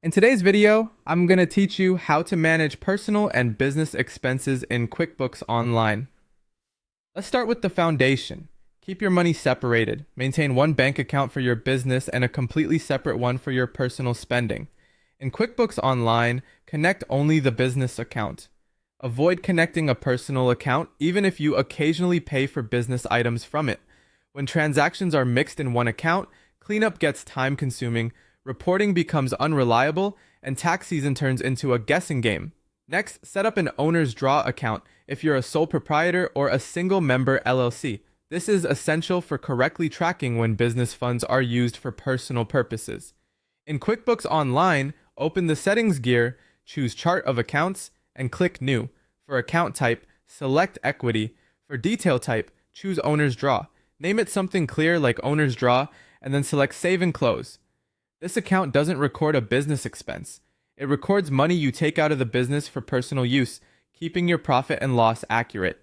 In today's video, I'm going to teach you how to manage personal and business expenses in QuickBooks Online. Let's start with the foundation. Keep your money separated. Maintain one bank account for your business and a completely separate one for your personal spending. In QuickBooks Online, connect only the business account. Avoid connecting a personal account even if you occasionally pay for business items from it. When transactions are mixed in one account, cleanup gets time-consuming, reporting becomes unreliable, and tax season turns into a guessing game. Next, set up an owner's draw account if you're a sole proprietor or a single member LLC. This is essential for correctly tracking when business funds are used for personal purposes. In QuickBooks Online, open the Settings gear, choose Chart of Accounts, and click New. For account type, select Equity. For detail type, choose Owner's Draw. Name it something clear like Owner's Draw, and then select Save and Close. This account doesn't record a business expense. It records money you take out of the business for personal use, keeping your profit and loss accurate.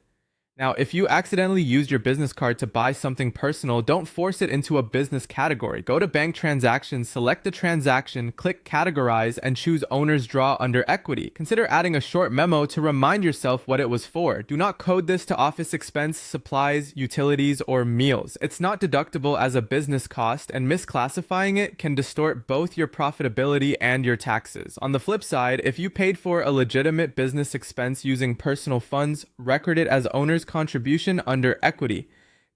Now, if you accidentally used your business card to buy something personal, don't force it into a business category. Go to Bank Transactions, select the transaction, click Categorize, and choose Owner's Draw under Equity. Consider adding a short memo to remind yourself what it was for. Do not code this to office expense, supplies, utilities, or meals. It's not deductible as a business cost, and misclassifying it can distort both your profitability and your taxes. On the flip side, if you paid for a legitimate business expense using personal funds, record it as owner's contribution under equity.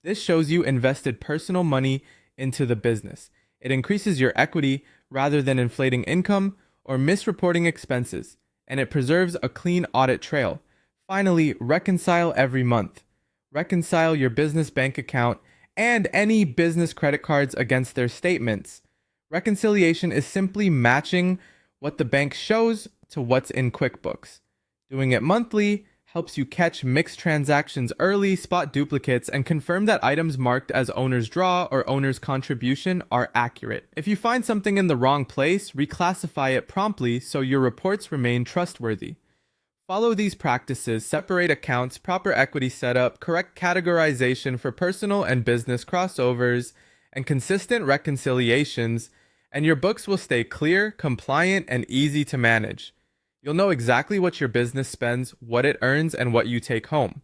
This shows you invested personal money into the business. It increases your equity rather than inflating income or misreporting expenses, and it preserves a clean audit trail. Finally, reconcile every month. Reconcile your business bank account and any business credit cards against their statements. Reconciliation is simply matching what the bank shows to what's in QuickBooks. Doing it monthly helps you catch mixed transactions early, spot duplicates, and confirm that items marked as owner's draw or owner's contribution are accurate. If you find something in the wrong place, reclassify it promptly so your reports remain trustworthy. Follow these practices: separate accounts, proper equity setup, correct categorization for personal and business crossovers, and consistent reconciliations, and your books will stay clear, compliant, and easy to manage. You'll know exactly what your business spends, what it earns, and what you take home.